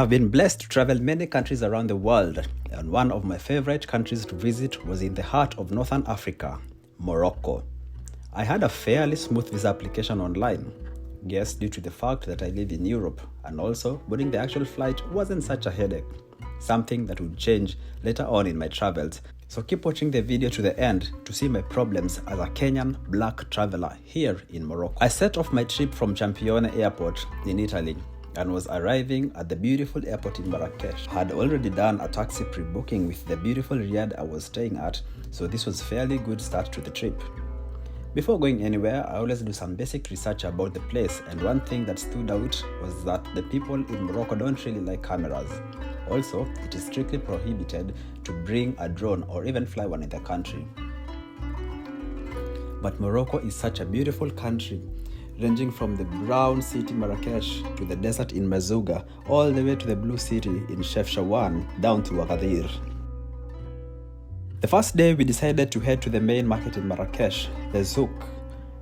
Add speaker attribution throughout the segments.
Speaker 1: have been blessed to travel many countries around the world, and one of my favorite countries to visit was in the heart of Northern Africa, Morocco. I had a fairly smooth visa application online, guess due to the fact that I live in Europe, and also boarding the actual flight wasn't such a headache, something that would change later on in my travels. So keep watching the video to the end to see my problems as a Kenyan black traveler here in Morocco. I set off my trip from Chefchaouen airport in Italy and was arriving at the beautiful airport in Marrakesh. I had already done a taxi pre-booking with the beautiful riad I was staying at, so this was a fairly good start to the trip. Before going anywhere, I always do some basic research about the place, and one thing that stood out was that the people in Morocco don't really like cameras. Also, it is strictly prohibited to bring a drone or even fly one in the country. But Morocco is such a beautiful country, ranging from the brown city Marrakesh to the desert in Merzouga, all the way to the blue city in Chefchaouen, down to Agadir. The first day we decided to head to the main market in Marrakesh, the Zouk,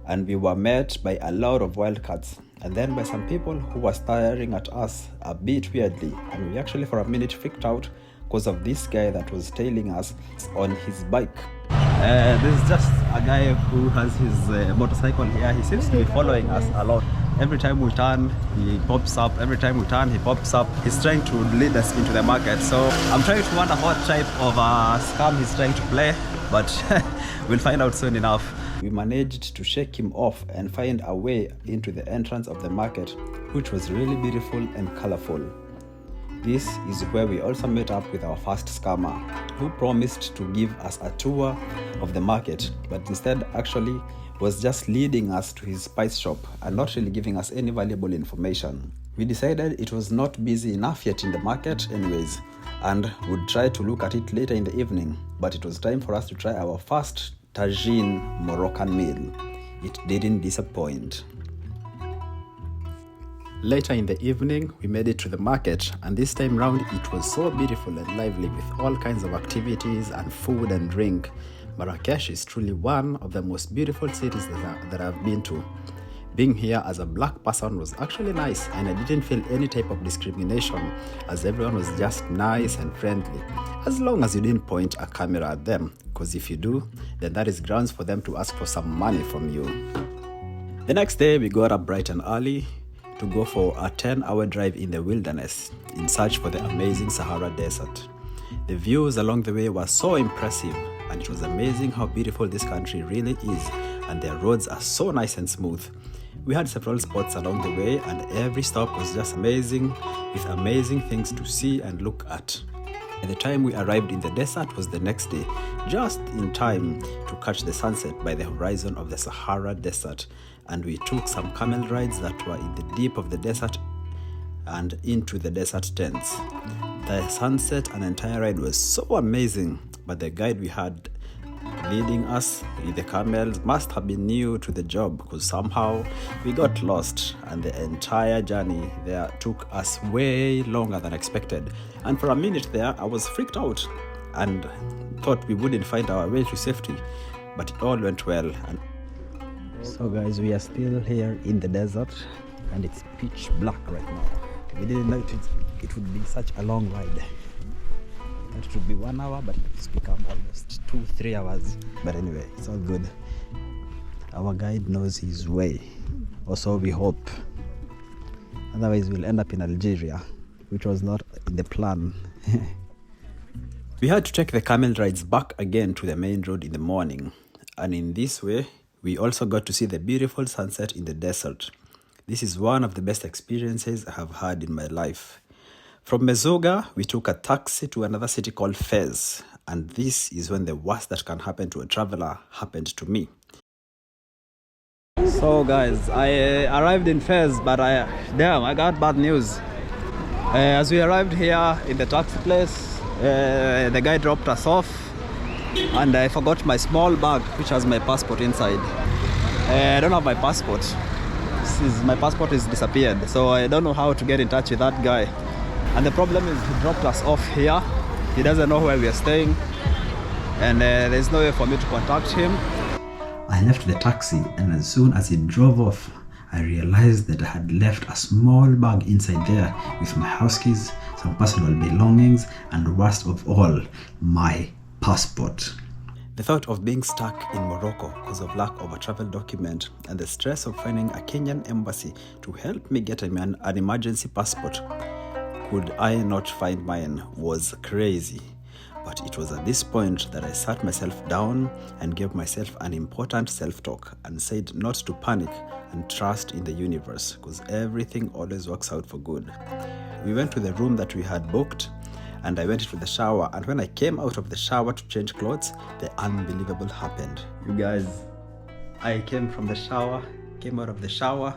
Speaker 1: and we were met by a lot of wildcats, and then by some people who were staring at us a bit weirdly, and we actually for a minute freaked out because of this guy that was tailing us on his bike. This is just a guy who has his motorcycle here. He seems to be following us a lot. Every time we turn, he pops up. Every time we turn, he pops up. He's trying to lead us into the market. So I'm trying to wonder what type of scam he's trying to play, but we'll find out soon enough. We managed to shake him off and find a way into the entrance of the market, which was really beautiful and colorful. This is where we also met up with our first scammer, who promised to give us a tour of the market, but instead actually was just leading us to his spice shop and not really giving us any valuable information. We decided it was not busy enough yet in the market anyways, and would try to look at it later in the evening, but it was time for us to try our first tagine Moroccan meal. It didn't disappoint. Later in the evening, we made it to the market, and this time round it was so beautiful and lively with all kinds of activities and food and drink. Marrakesh is truly one of the most beautiful cities that I've been to. Being here as a black person was actually nice, and I didn't feel any type of discrimination, as everyone was just nice and friendly, as long as you didn't point a camera at them, because if you do, then that is grounds for them to ask for some money from you. The next day we got up bright and early to go for a 10-hour drive in the wilderness in search for the amazing Sahara Desert. The views along the way were so impressive, and it was amazing how beautiful this country really is, and their roads are so nice and smooth. We had several spots along the way, and every stop was just amazing, with amazing things to see and look at. By the time we arrived in the desert was the next day, just in time to catch the sunset by the horizon of the Sahara Desert, and we took some camel rides that were in the deep of the desert and into the desert tents. The sunset and entire ride was so amazing, but the guide we had leading us with the camels must have been new to the job, because somehow we got lost, and the entire journey there took us way longer than expected. And for a minute there I was freaked out and thought we wouldn't find our way to safety, but it all went well. And so guys, we are still here in the desert, and it's pitch black right now. We didn't know it would be such a long ride. That it would be 1 hour, but it's become almost 2-3 hours. But anyway, it's all good. Our guide knows his way, or so we hope. Otherwise we'll end up in Algeria, which was not in the plan. We had to take the camel rides back again to the main road in the morning, and in this way we also got to see the beautiful sunset in the desert. This is one of the best experiences I have had in my life. From Merzouga, we took a taxi to another city called Fez, and this is when the worst that can happen to a traveler happened to me. So guys, I arrived in Fez, but I got bad news. As we arrived here in the taxi place, the guy dropped us off, and I forgot my small bag which has my passport inside. I don't have my passport. My passport is disappeared, so I don't know how to get in touch with that guy. And the problem is he dropped us off here. He doesn't know where we are staying, and there's no way for me to contact him. I left the taxi, and as soon as he drove off, I realized that I had left a small bag inside there with my house keys, some personal belongings, and worst of all, my passport. The thought of being stuck in Morocco because of lack of a travel document and the stress of finding a Kenyan embassy to help me get an emergency passport, could I not find mine, was crazy. But it was at this point that I sat myself down and gave myself an important self-talk and said not to panic and trust in the universe, because everything always works out for good. We went to the room that we had booked, and I went into the shower, and when I came out of the shower to change clothes, the unbelievable happened. You guys, I came out of the shower,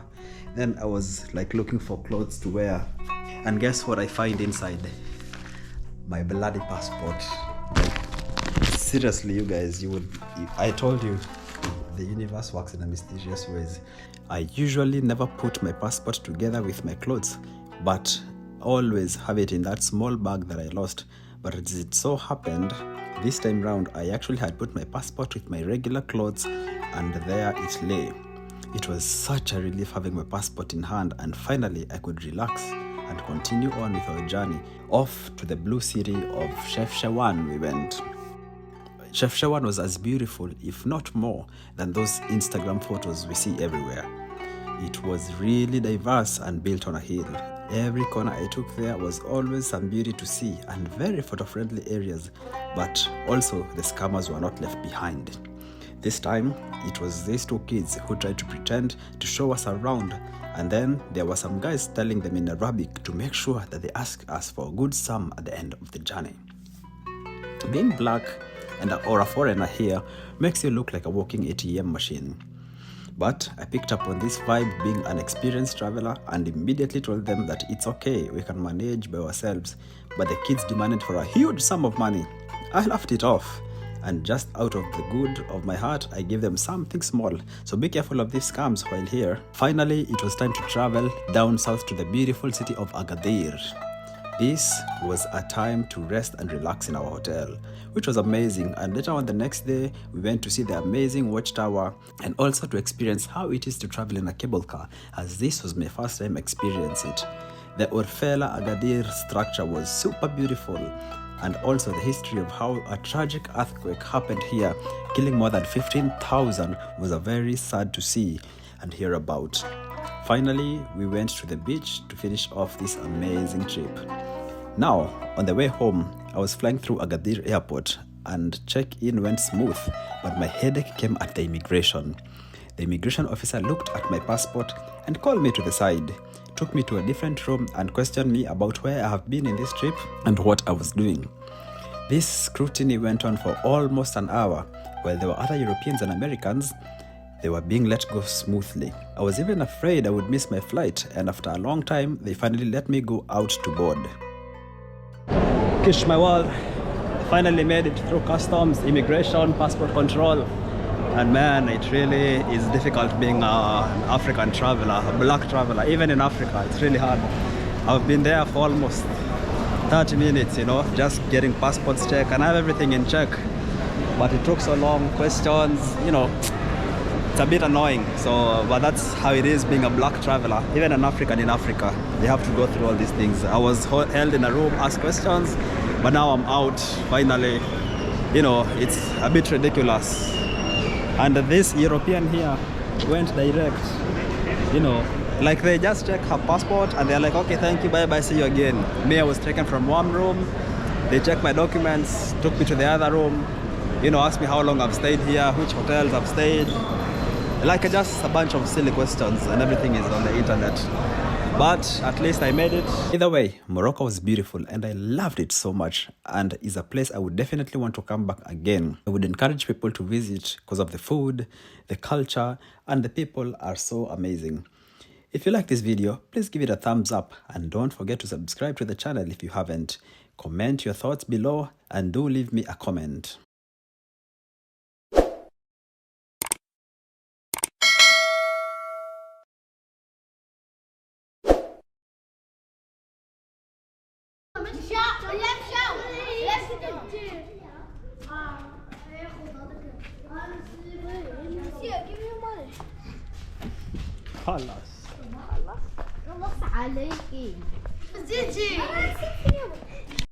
Speaker 1: then I was like looking for clothes to wear, and guess what I find inside? My bloody passport. Like, seriously, you guys, I told you, the universe works in mysterious ways. I usually never put my passport together with my clothes, but always have it in that small bag that I lost. But as it so happened, this time round, I actually had put my passport with my regular clothes, and there it lay. It was such a relief having my passport in hand, and finally I could relax and continue on with our journey. Off to the blue city of Chefchaouen we went. Chefchaouen was as beautiful, if not more, than those Instagram photos we see everywhere. It was really diverse and built on a hill. Every corner I took there was always some beauty to see and very photo-friendly areas, but also the scammers were not left behind. This time, it was these two kids who tried to pretend to show us around, and then there were some guys telling them in Arabic to make sure that they ask us for a good sum at the end of the journey. Being black or a foreigner here makes you look like a walking ATM machine. But I picked up on this vibe being an experienced traveler and immediately told them that it's okay, we can manage by ourselves. But the kids demanded for a huge sum of money. I laughed it off, and just out of the good of my heart, I gave them something small. So be careful of these scams while here. Finally, it was time to travel down south to the beautiful city of Agadir. This was a time to rest and relax in our hotel, which was amazing. And later on the next day, we went to see the amazing watchtower and also to experience how it is to travel in a cable car, as this was my first time experiencing it. The Orfela Agadir structure was super beautiful, and also the history of how a tragic earthquake happened here, killing more than 15,000, was a very sad to see and hear about. Finally, we went to the beach to finish off this amazing trip. Now, on the way home, I was flying through Agadir airport and check-in went smooth, but my headache came at the immigration. The immigration officer looked at my passport and called me to the side, took me to a different room and questioned me about where I have been in this trip and what I was doing. This scrutiny went on for almost an hour, while there were other Europeans and Americans. They were being let go smoothly. I was even afraid I would miss my flight, and after a long time, they finally let me go out to board. Kish, my world, finally made it through customs, immigration, passport control. And man, it really is difficult being an African traveler, a black traveler. Even in Africa, it's really hard. I've been there for almost 30 minutes, just getting passports checked, and I have everything in check. But it took so long, questions, it's a bit annoying. But that's how it is being a black traveler. Even an African in Africa, they have to go through all these things. I was held in a room, asked questions, but now I'm out, finally. It's a bit ridiculous. And this European here went direct, like they just check her passport and they're like, okay, thank you, bye bye, see you again. Me, I was taken from one room, they checked my documents, took me to the other room, asked me how long I've stayed here, which hotels I've stayed. Like just a bunch of silly questions, and everything is on the internet. But at least I made it. Either way, Morocco was beautiful and I loved it so much, and is a place I would definitely want to come back again. I would encourage people to visit because of the food, the culture, and the people are so amazing. If you like this video, please give it a thumbs up and don't forget to subscribe to the channel if you haven't. Comment your thoughts below and do leave me a comment. خلاص.
Speaker 2: خلاص عليكي. زيتي.